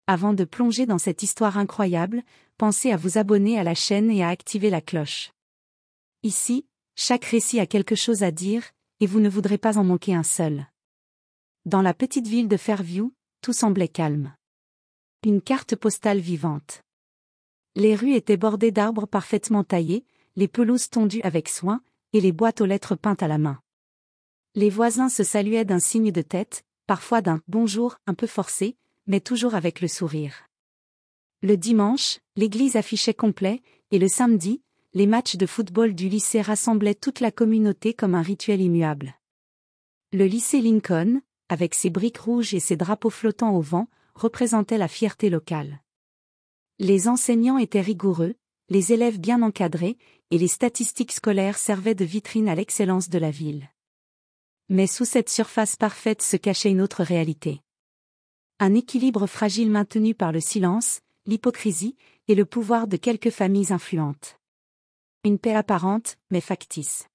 Avant de plonger dans cette histoire incroyable, pensez à vous abonner à la chaîne et à activer la cloche. Ici, chaque récit a quelque chose à dire, et vous ne voudrez pas en manquer un seul. Dans la petite ville de Fairview, tout semblait calme. Une carte postale vivante. Les rues étaient bordées d'arbres parfaitement taillés, les pelouses tondues avec soin, et les boîtes aux lettres peintes à la main. Les voisins se saluaient d'un signe de tête, parfois d'un « bonjour » un peu forcé, mais toujours avec le sourire. Le dimanche, l'église affichait complet, et le samedi, les matchs de football du lycée rassemblaient toute la communauté comme un rituel immuable. Le lycée Lincoln, avec ses briques rouges et ses drapeaux flottants au vent, représentait la fierté locale. Les enseignants étaient rigoureux, les élèves bien encadrés, et les statistiques scolaires servaient de vitrine à l'excellence de la ville. Mais sous cette surface parfaite se cachait une autre réalité. Un équilibre fragile maintenu par le silence, l'hypocrisie, et le pouvoir de quelques familles influentes. Une paix apparente, mais factice.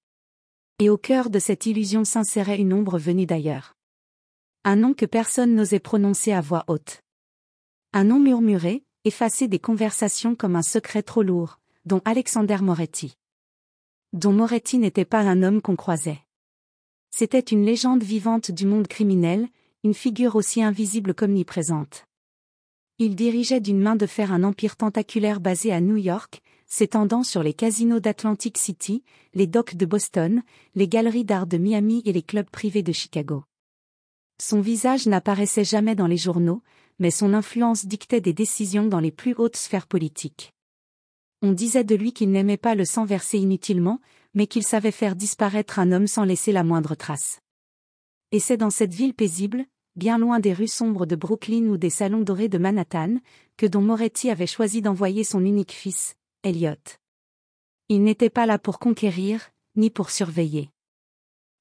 Et au cœur de cette illusion s'insérait une ombre venue d'ailleurs. Un nom que personne n'osait prononcer à voix haute. Un nom murmuré, effacé des conversations comme un secret trop lourd, dont Alexander Moretti. Dont Moretti n'était pas un homme qu'on croisait. C'était une légende vivante du monde criminel, une figure aussi invisible qu'omniprésente. Il dirigeait d'une main de fer un empire tentaculaire basé à New York, s'étendant sur les casinos d'Atlantic City, les docks de Boston, les galeries d'art de Miami et les clubs privés de Chicago. Son visage n'apparaissait jamais dans les journaux, mais son influence dictait des décisions dans les plus hautes sphères politiques. On disait de lui qu'il n'aimait pas le sang versé inutilement, mais qu'il savait faire disparaître un homme sans laisser la moindre trace. Et c'est dans cette ville paisible, bien loin des rues sombres de Brooklyn ou des salons dorés de Manhattan, que Don Moretti avait choisi d'envoyer son unique fils, Elliot. Il n'était pas là pour conquérir, ni pour surveiller.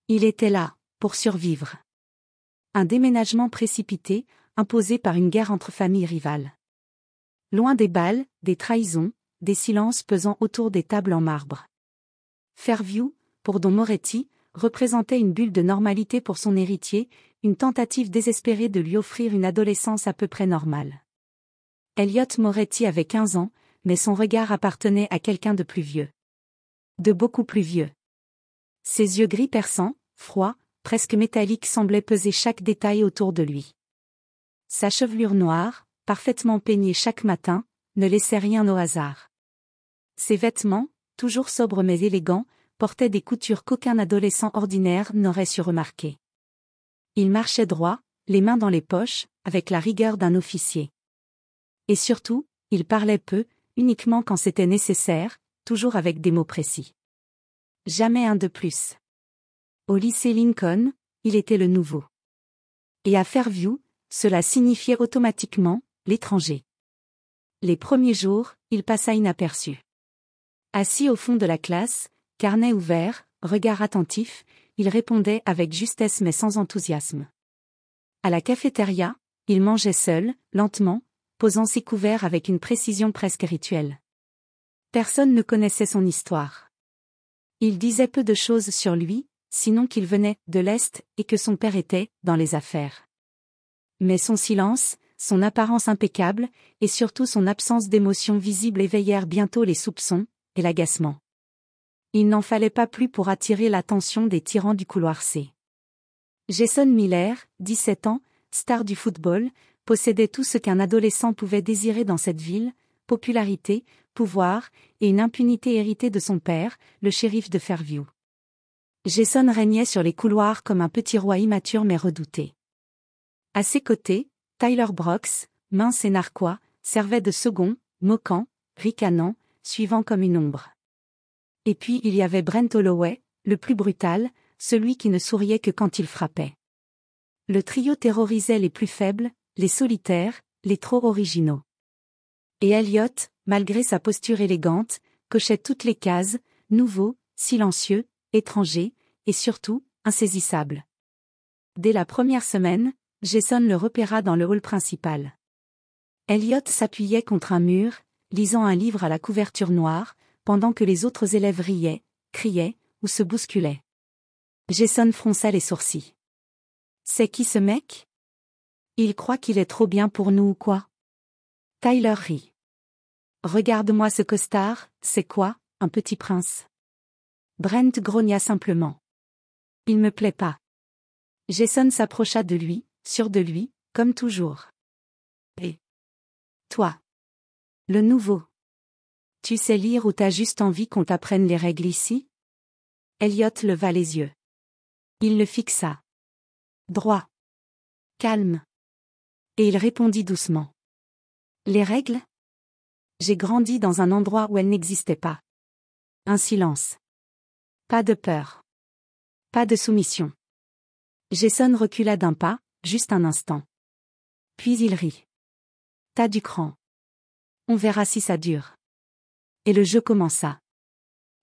Il était là, pour survivre. Un déménagement précipité, imposé par une guerre entre familles rivales. Loin des balles, des trahisons, des silences pesant autour des tables en marbre. Fairview, pour Don Moretti, représentait une bulle de normalité pour son héritier, une tentative désespérée de lui offrir une adolescence à peu près normale. Elliot Moretti avait 15 ans, mais son regard appartenait à quelqu'un de plus vieux. De beaucoup plus vieux. Ses yeux gris perçants, froids, presque métalliques semblaient peser chaque détail autour de lui. Sa chevelure noire, parfaitement peignée chaque matin, ne laissait rien au hasard. Ses vêtements, toujours sobres mais élégants, portaient des coutures qu'aucun adolescent ordinaire n'aurait su remarquer. Il marchait droit, les mains dans les poches, avec la rigueur d'un officier. Et surtout, il parlait peu, uniquement quand c'était nécessaire, toujours avec des mots précis. Jamais un de plus. Au lycée Lincoln, il était le nouveau. Et à Fairview, cela signifiait automatiquement l'étranger. Les premiers jours, il passa inaperçu. Assis au fond de la classe, carnet ouvert, regard attentif, il répondait avec justesse mais sans enthousiasme. À la cafétéria, il mangeait seul, lentement, posant ses couverts avec une précision presque rituelle. Personne ne connaissait son histoire. Il disait peu de choses sur lui, sinon qu'il venait de l'Est et que son père était dans les affaires. Mais son silence, son apparence impeccable, et surtout son absence d'émotion visible éveillèrent bientôt les soupçons et l'agacement. Il n'en fallait pas plus pour attirer l'attention des tyrans du couloir C. Jason Miller, 17 ans, star du football, possédait tout ce qu'un adolescent pouvait désirer dans cette ville, popularité, pouvoir, et une impunité héritée de son père, le shérif de Fairview. Jason régnait sur les couloirs comme un petit roi immature mais redouté. À ses côtés, Tyler Brooks, mince et narquois, servait de second, moquant, ricanant, suivant comme une ombre. Et puis il y avait Brent Holloway, le plus brutal, celui qui ne souriait que quand il frappait. Le trio terrorisait les plus faibles, les solitaires, les trop originaux. Et Elliot, malgré sa posture élégante, cochait toutes les cases, nouveau, silencieux, étranger, et surtout, insaisissable. Dès la première semaine, Jason le repéra dans le hall principal. Elliot s'appuyait contre un mur, lisant un livre à la couverture noire, pendant que les autres élèves riaient, criaient, ou se bousculaient. Jason fronça les sourcils. « C'est qui ce mec ? Il croit qu'il est trop bien pour nous ou quoi ? Tyler rit. Regarde-moi ce costard, c'est quoi, un petit prince? Brent grogna simplement. Il me plaît pas. Jason s'approcha de lui, sûr de lui, comme toujours. Et toi? Le nouveau. Tu sais lire ou t'as juste envie qu'on t'apprenne les règles ici? Elliot leva les yeux. Il le fixa. Droit. Calme. Et il répondit doucement. Les règles? J'ai grandi dans un endroit où elles n'existaient pas. Un silence. Pas de peur. Pas de soumission. Jason recula d'un pas, juste un instant. Puis il rit. T'as du cran. On verra si ça dure. Et le jeu commença.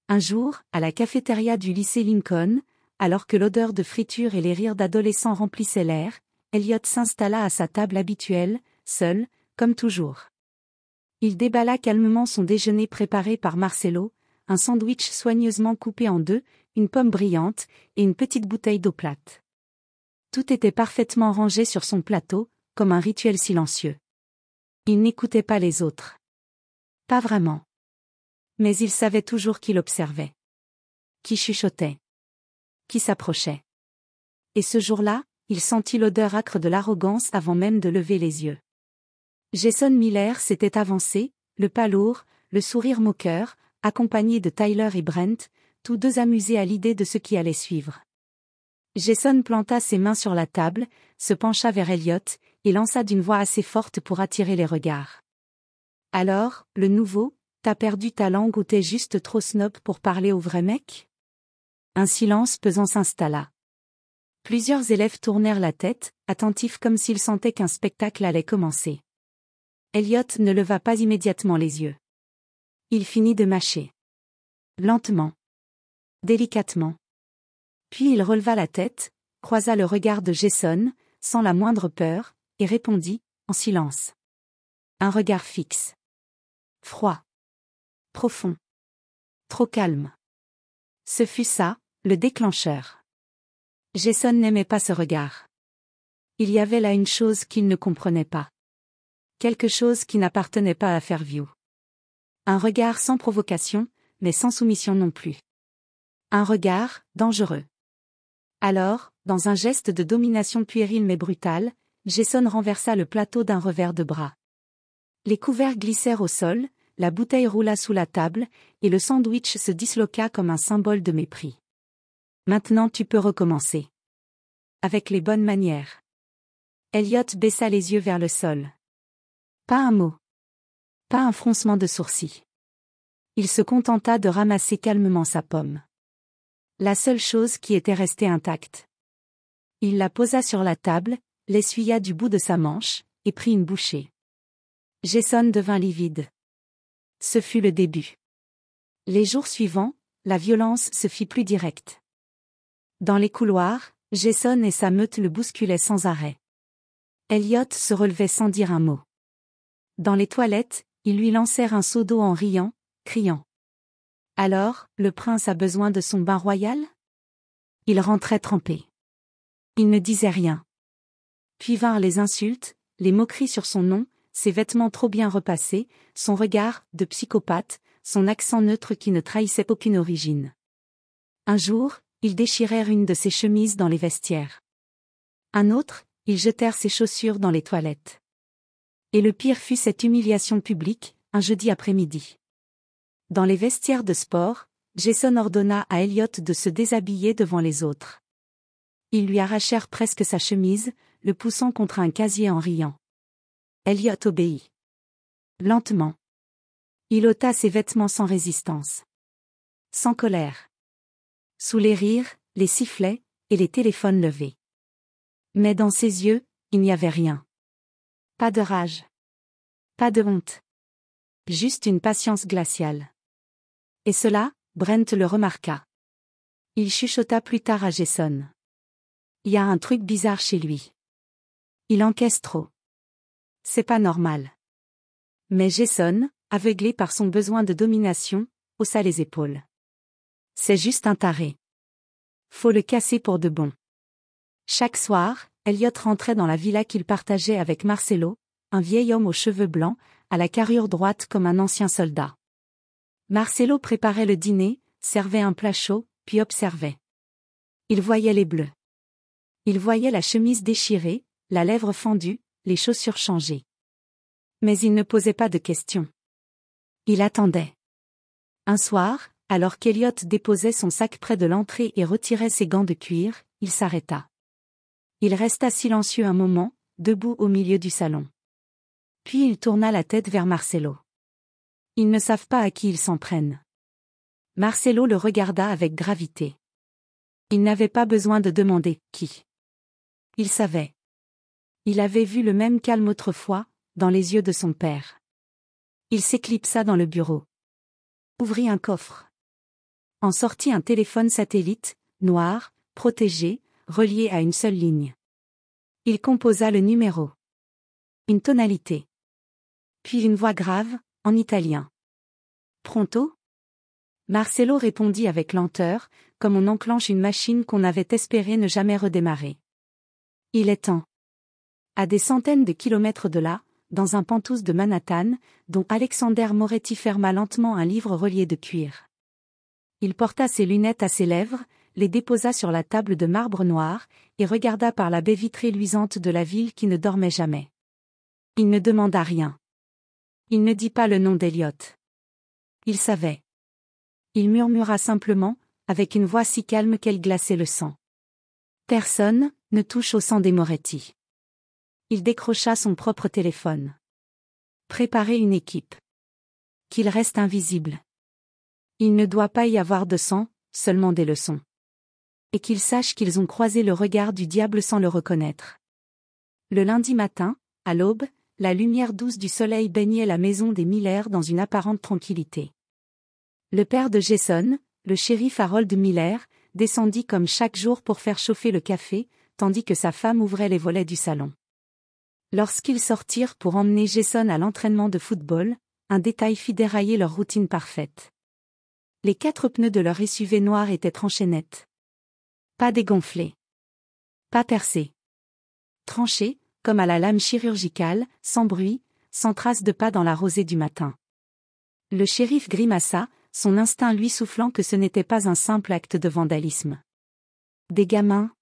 Un jour, à la cafétéria du lycée Lincoln, alors que l'odeur de friture et les rires d'adolescents remplissaient l'air, Elliot s'installa à sa table habituelle, seul, comme toujours. Il déballa calmement son déjeuner préparé par Marcelo, un sandwich soigneusement coupé en deux, une pomme brillante, et une petite bouteille d'eau plate. Tout était parfaitement rangé sur son plateau, comme un rituel silencieux. Il n'écoutait pas les autres. Pas vraiment. Mais il savait toujours qui l'observait. Qui chuchotait. Qui s'approchait. Et ce jour-là, il sentit l'odeur âcre de l'arrogance avant même de lever les yeux. Jason Miller s'était avancé, le pas lourd, le sourire moqueur, accompagné de Tyler et Brent, tous deux amusés à l'idée de ce qui allait suivre. Jason planta ses mains sur la table, se pencha vers Elliot, et lança d'une voix assez forte pour attirer les regards. Alors, le nouveau, t'as perdu ta langue ou t'es juste trop snob pour parler au vrai mec? Un silence pesant s'installa. Plusieurs élèves tournèrent la tête, attentifs comme s'ils sentaient qu'un spectacle allait commencer. Elliot ne leva pas immédiatement les yeux. Il finit de mâcher. Lentement. Délicatement. Puis il releva la tête, croisa le regard de Jason, sans la moindre peur, et répondit, en silence. Un regard fixe. Froid. Profond. Trop calme. Ce fut ça, le déclencheur. Jason n'aimait pas ce regard. Il y avait là une chose qu'il ne comprenait pas. Quelque chose qui n'appartenait pas à Fairview. Un regard sans provocation, mais sans soumission non plus. Un regard, dangereux. Alors, dans un geste de domination puérile mais brutal, Jason renversa le plateau d'un revers de bras. Les couverts glissèrent au sol, la bouteille roula sous la table, et le sandwich se disloqua comme un symbole de mépris. Maintenant tu peux recommencer. Avec les bonnes manières. Elliot baissa les yeux vers le sol. Pas un mot. Pas un froncement de sourcils. Il se contenta de ramasser calmement sa pomme. La seule chose qui était restée intacte. Il la posa sur la table, l'essuya du bout de sa manche, et prit une bouchée. Jason devint livide. Ce fut le début. Les jours suivants, la violence se fit plus directe. Dans les couloirs, Jason et sa meute le bousculaient sans arrêt. Elliot se relevait sans dire un mot. Dans les toilettes, ils lui lancèrent un seau d'eau en riant, criant. Alors, le prince a besoin de son bain royal? Il rentrait trempé. Il ne disait rien. Puis vinrent les insultes, les moqueries sur son nom, ses vêtements trop bien repassés, son regard de psychopathe, son accent neutre qui ne trahissait aucune origine. Un jour, ils déchirèrent une de ses chemises dans les vestiaires. Un autre, ils jetèrent ses chaussures dans les toilettes. Et le pire fut cette humiliation publique, un jeudi après-midi. Dans les vestiaires de sport, Jason ordonna à Elliot de se déshabiller devant les autres. Ils lui arrachèrent presque sa chemise, le poussant contre un casier en riant. Elliot obéit. Lentement. Il ôta ses vêtements sans résistance. Sans colère. Sous les rires, les sifflets, et les téléphones levés. Mais dans ses yeux, il n'y avait rien. Pas de rage. Pas de honte. Juste une patience glaciale. Et cela, Brent le remarqua. Il chuchota plus tard à Jason. Il y a un truc bizarre chez lui. Il encaisse trop. C'est pas normal. Mais Jason, aveuglé par son besoin de domination, haussa les épaules. C'est juste un taré. Faut le casser pour de bon. Chaque soir, Elliot rentrait dans la villa qu'il partageait avec Marcelo, un vieil homme aux cheveux blancs, à la carrure droite comme un ancien soldat. Marcelo préparait le dîner, servait un plat chaud, puis observait. Il voyait les bleus. Il voyait la chemise déchirée, la lèvre fendue, les chaussures changées. Mais il ne posait pas de questions. Il attendait. Un soir, alors qu'Eliot déposait son sac près de l'entrée et retirait ses gants de cuir, il s'arrêta. Il resta silencieux un moment, debout au milieu du salon. Puis il tourna la tête vers Marcelo. Ils ne savent pas à qui ils s'en prennent. Marcelo le regarda avec gravité. Il n'avait pas besoin de demander « qui ». Il savait. Il avait vu le même calme autrefois, dans les yeux de son père. Il s'éclipsa dans le bureau. Ouvrit un coffre. En sortit un téléphone satellite, noir, protégé, relié à une seule ligne. Il composa le numéro. Une tonalité. Puis une voix grave, en italien. Pronto? Marcelo répondit avec lenteur, comme on enclenche une machine qu'on avait espéré ne jamais redémarrer. Il est temps. À des centaines de kilomètres de là, dans un penthouse de Manhattan, dont Alexander Moretti ferma lentement un livre relié de cuir. Il porta ses lunettes à ses lèvres, les déposa sur la table de marbre noir, et regarda par la baie vitrée luisante de la ville qui ne dormait jamais. Il ne demanda rien. Il ne dit pas le nom d'Eliot. Il savait. Il murmura simplement, avec une voix si calme qu'elle glaçait le sang. Personne ne touche au sang des Moretti. Il décrocha son propre téléphone. Préparer une équipe. Qu'il reste invisible. Il ne doit pas y avoir de sang, seulement des leçons. Et qu'ils sachent qu'ils ont croisé le regard du diable sans le reconnaître. Le lundi matin, à l'aube, la lumière douce du soleil baignait la maison des Miller dans une apparente tranquillité. Le père de Jason, le shérif Harold Miller, descendit comme chaque jour pour faire chauffer le café, tandis que sa femme ouvrait les volets du salon. Lorsqu'ils sortirent pour emmener Jason à l'entraînement de football, un détail fit dérailler leur routine parfaite. Les 4 pneus de leur SUV noir étaient tranchés nets. Pas dégonflés. Pas percés. Tranchés, comme à la lame chirurgicale, sans bruit, sans trace de pas dans la rosée du matin. Le shérif grimaça, son instinct lui soufflant que ce n'était pas un simple acte de vandalisme. Des gamins?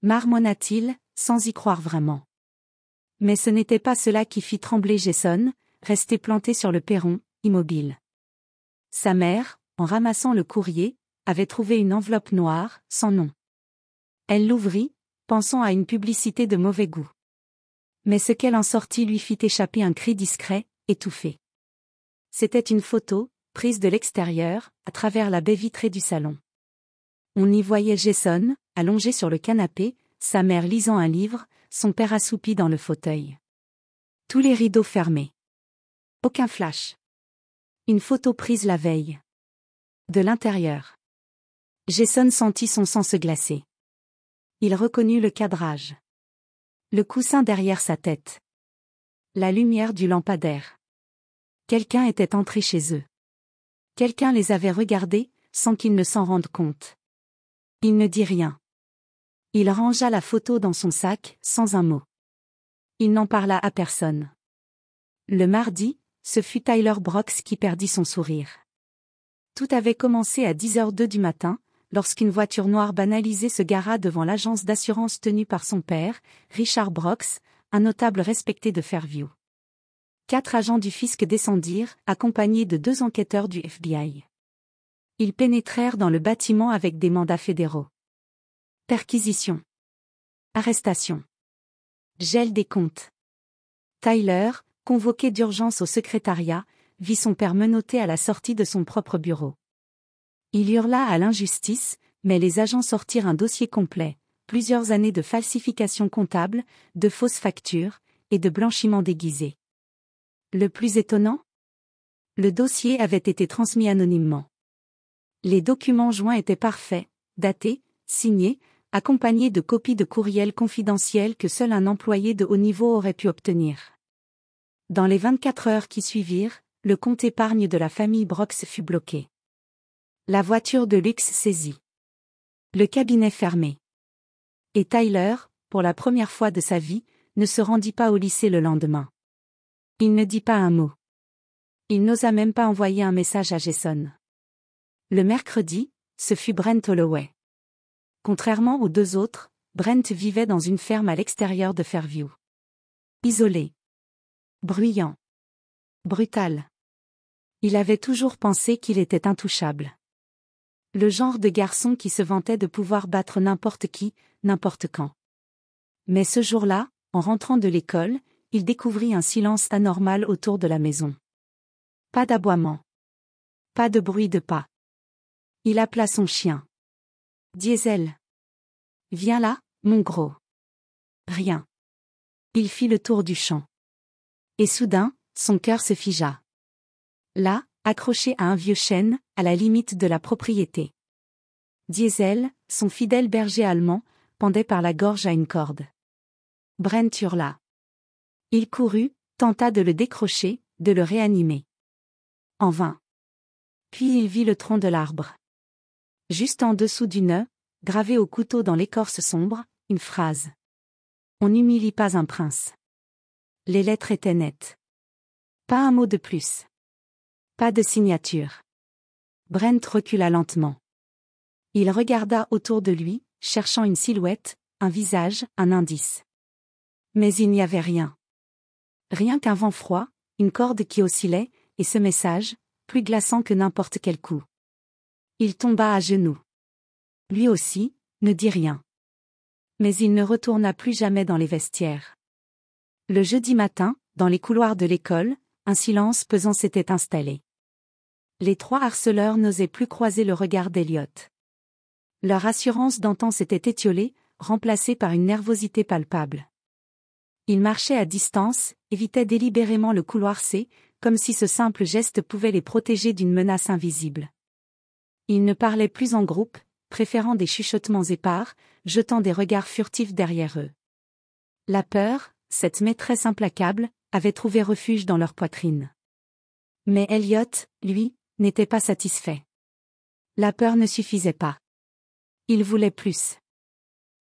Marmonna-t-il, sans y croire vraiment. Mais ce n'était pas cela qui fit trembler Jason, resté planté sur le perron, immobile. Sa mère, en ramassant le courrier, avait trouvé une enveloppe noire, sans nom. Elle l'ouvrit, pensant à une publicité de mauvais goût. Mais ce qu'elle en sortit lui fit échapper un cri discret, étouffé. C'était une photo, prise de l'extérieur, à travers la baie vitrée du salon. On y voyait Jason, allongé sur le canapé, sa mère lisant un livre, son père assoupi dans le fauteuil. Tous les rideaux fermés. Aucun flash. Une photo prise la veille. De l'intérieur. Jason sentit son sang se glacer. Il reconnut le cadrage. Le coussin derrière sa tête. La lumière du lampadaire. Quelqu'un était entré chez eux. Quelqu'un les avait regardés, sans qu'ils ne s'en rendent compte. Il ne dit rien. Il rangea la photo dans son sac, sans un mot. Il n'en parla à personne. Le mardi, ce fut Tyler Brooks qui perdit son sourire. Tout avait commencé à 10h02 du matin, lorsqu'une voiture noire banalisée se gara devant l'agence d'assurance tenue par son père, Richard Brooks, un notable respecté de Fairview. 4 agents du fisc descendirent, accompagnés de 2 enquêteurs du FBI. Ils pénétrèrent dans le bâtiment avec des mandats fédéraux. Perquisition. Arrestation. Gel des comptes. Tyler, convoqué d'urgence au secrétariat, vit son père menotté à la sortie de son propre bureau. Il hurla à l'injustice, mais les agents sortirent un dossier complet, plusieurs années de falsification comptable, de fausses factures, et de blanchiment déguisé. Le plus étonnant? Le dossier avait été transmis anonymement. Les documents joints étaient parfaits, datés, signés, accompagnés de copies de courriels confidentiels que seul un employé de haut niveau aurait pu obtenir. Dans les 24 heures qui suivirent, le compte épargne de la famille Brooks fut bloqué. La voiture de luxe saisie. Le cabinet fermé. Et Tyler, pour la première fois de sa vie, ne se rendit pas au lycée le lendemain. Il ne dit pas un mot. Il n'osa même pas envoyer un message à Jason. Le mercredi, ce fut Brent Holloway. Contrairement aux deux autres, Brent vivait dans une ferme à l'extérieur de Fairview. Isolé. Bruyant. Brutal. Il avait toujours pensé qu'il était intouchable. Le genre de garçon qui se vantait de pouvoir battre n'importe qui, n'importe quand. Mais ce jour-là, en rentrant de l'école, il découvrit un silence anormal autour de la maison. Pas d'aboiement. Pas de bruit de pas. Il appela son chien. Diesel. Viens là, mon gros. Rien. Il fit le tour du champ. Et soudain, son cœur se figea. Là, accroché à un vieux chêne, à la limite de la propriété. Diesel, son fidèle berger allemand, pendait par la gorge à une corde. Brent hurla. Il courut, tenta de le décrocher, de le réanimer. En vain. Puis il vit le tronc de l'arbre. Juste en dessous du nœud, gravé au couteau dans l'écorce sombre, une phrase. On n'humilie pas un prince. Les lettres étaient nettes. Pas un mot de plus. Pas de signature. Brent recula lentement. Il regarda autour de lui, cherchant une silhouette, un visage, un indice. Mais il n'y avait rien. Rien qu'un vent froid, une corde qui oscillait, et ce message, plus glaçant que n'importe quel coup. Il tomba à genoux. Lui aussi, ne dit rien. Mais il ne retourna plus jamais dans les vestiaires. Le jeudi matin, dans les couloirs de l'école, un silence pesant s'était installé. Les trois harceleurs n'osaient plus croiser le regard d'Elliot. Leur assurance d'antan s'était étiolée, remplacée par une nervosité palpable. Ils marchaient à distance, évitaient délibérément le couloir C, comme si ce simple geste pouvait les protéger d'une menace invisible. Ils ne parlaient plus en groupe, préférant des chuchotements épars, jetant des regards furtifs derrière eux. La peur, cette maîtresse implacable, avait trouvé refuge dans leur poitrine. Mais Elliot, lui, n'était pas satisfait. La peur ne suffisait pas. Il voulait plus.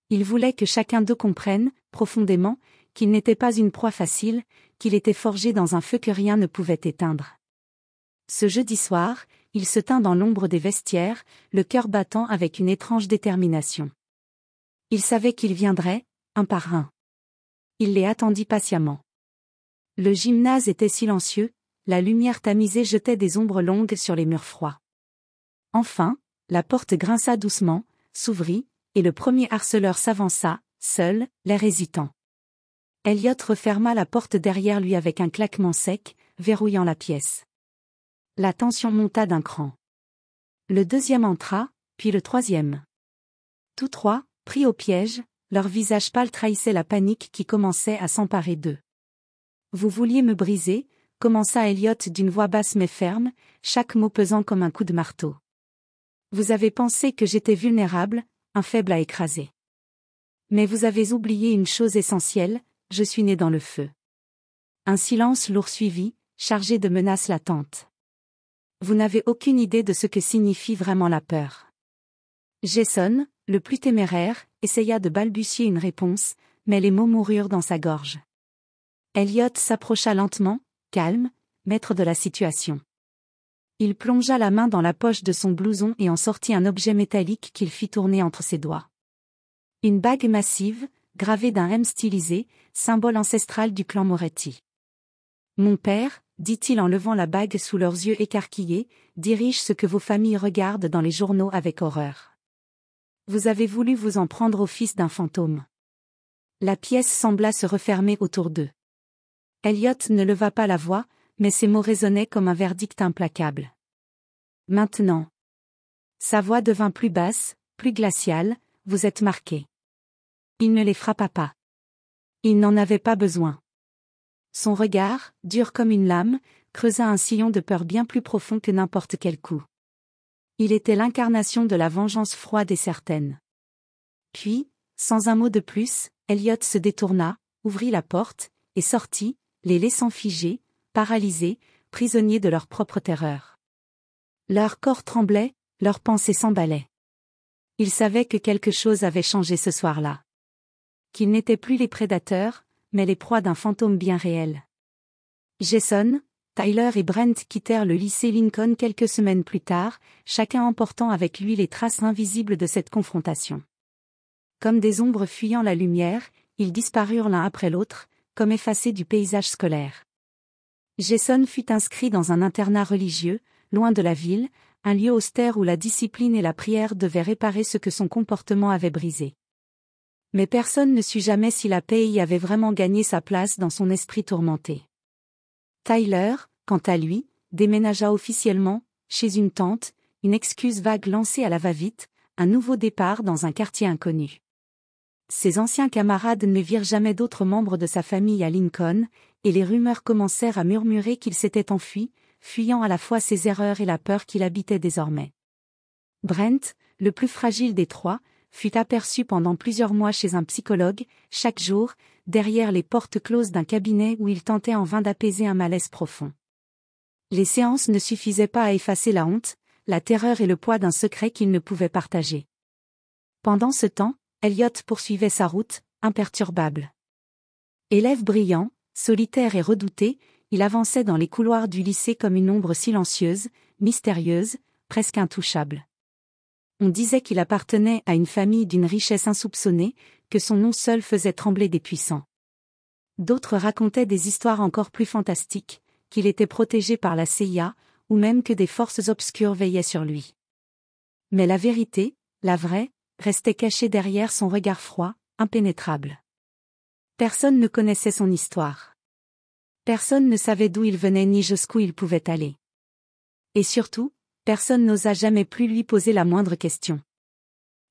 Il voulait que chacun d'eux comprenne, profondément, qu'il n'était pas une proie facile, qu'il était forgé dans un feu que rien ne pouvait éteindre. Ce jeudi soir, il se tint dans l'ombre des vestiaires, le cœur battant avec une étrange détermination. Il savait qu'ils viendraient, un par un. Il les attendit patiemment. Le gymnase était silencieux, la lumière tamisée jetait des ombres longues sur les murs froids. Enfin, la porte grinça doucement, s'ouvrit, et le premier harceleur s'avança, seul, l'air hésitant. Elliot referma la porte derrière lui avec un claquement sec, verrouillant la pièce. La tension monta d'un cran. Le deuxième entra, puis le troisième. Tous trois, pris au piège, leur visage pâle trahissait la panique qui commençait à s'emparer d'eux. « Vous vouliez me briser » commença Elliot d'une voix basse mais ferme, chaque mot pesant comme un coup de marteau. « Vous avez pensé que j'étais vulnérable, un faible à écraser. Mais vous avez oublié une chose essentielle, je suis né dans le feu. » Un silence lourd suivit, chargé de menaces latentes. Vous n'avez aucune idée de ce que signifie vraiment la peur. Jason, le plus téméraire, essaya de balbutier une réponse, mais les mots moururent dans sa gorge. Elliot s'approcha lentement, calme, maître de la situation. Il plongea la main dans la poche de son blouson et en sortit un objet métallique qu'il fit tourner entre ses doigts. Une bague massive, gravée d'un M stylisé, symbole ancestral du clan Moretti. « Mon père, dit-il en levant la bague sous leurs yeux écarquillés, dirige ce que vos familles regardent dans les journaux avec horreur. Vous avez voulu vous en prendre au fils d'un fantôme. » La pièce sembla se refermer autour d'eux. Elliot ne leva pas la voix, mais ses mots résonnaient comme un verdict implacable. Maintenant. Sa voix devint plus basse, plus glaciale, vous êtes marqués. Il ne les frappa pas. Il n'en avait pas besoin. Son regard, dur comme une lame, creusa un sillon de peur bien plus profond que n'importe quel coup. Il était l'incarnation de la vengeance froide et certaine. Puis, sans un mot de plus, Elliot se détourna, ouvrit la porte, et sortit, les laissant figés, paralysés, prisonniers de leur propre terreur. Leur corps tremblait, leurs pensées s'emballaient. Ils savaient que quelque chose avait changé ce soir-là. Qu'ils n'étaient plus les prédateurs, mais les proies d'un fantôme bien réel. Jason, Tyler et Brent quittèrent le lycée Lincoln quelques semaines plus tard, chacun emportant avec lui les traces invisibles de cette confrontation. Comme des ombres fuyant la lumière, ils disparurent l'un après l'autre, comme effacés du paysage scolaire. Jason fut inscrit dans un internat religieux, loin de la ville, un lieu austère où la discipline et la prière devaient réparer ce que son comportement avait brisé. Mais personne ne sut jamais si la paix y avait vraiment gagné sa place dans son esprit tourmenté. Tyler, quant à lui, déménagea officiellement, chez une tante, une excuse vague lancée à la va-vite, un nouveau départ dans un quartier inconnu. Ses anciens camarades ne virent jamais d'autres membres de sa famille à Lincoln, et les rumeurs commencèrent à murmurer qu'il s'était enfui, fuyant à la fois ses erreurs et la peur qu'il habitait désormais. Brent, le plus fragile des trois, fut aperçu pendant plusieurs mois chez un psychologue, chaque jour, derrière les portes closes d'un cabinet où il tentait en vain d'apaiser un malaise profond. Les séances ne suffisaient pas à effacer la honte, la terreur et le poids d'un secret qu'il ne pouvait partager. Pendant ce temps, Elliot poursuivait sa route, imperturbable. Élève brillant, solitaire et redouté, il avançait dans les couloirs du lycée comme une ombre silencieuse, mystérieuse, presque intouchable. On disait qu'il appartenait à une famille d'une richesse insoupçonnée, que son nom seul faisait trembler des puissants. D'autres racontaient des histoires encore plus fantastiques, qu'il était protégé par la CIA, ou même que des forces obscures veillaient sur lui. Mais la vérité, la vraie, restait cachée derrière son regard froid, impénétrable. Personne ne connaissait son histoire. Personne ne savait d'où il venait ni jusqu'où il pouvait aller. Et surtout, personne n'osa jamais plus lui poser la moindre question.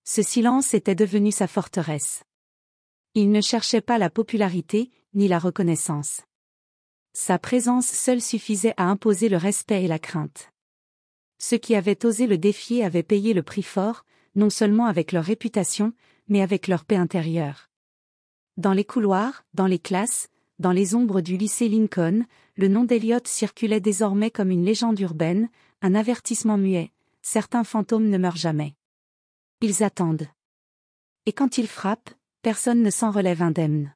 Ce silence était devenu sa forteresse. Il ne cherchait pas la popularité, ni la reconnaissance. Sa présence seule suffisait à imposer le respect et la crainte. Ceux qui avaient osé le défier avaient payé le prix fort, non seulement avec leur réputation, mais avec leur paix intérieure. Dans les couloirs, dans les classes, dans les ombres du lycée Lincoln, le nom d'Elliot circulait désormais comme une légende urbaine, un avertissement muet: certains fantômes ne meurent jamais. Ils attendent. Et quand ils frappent, personne ne s'en relève indemne.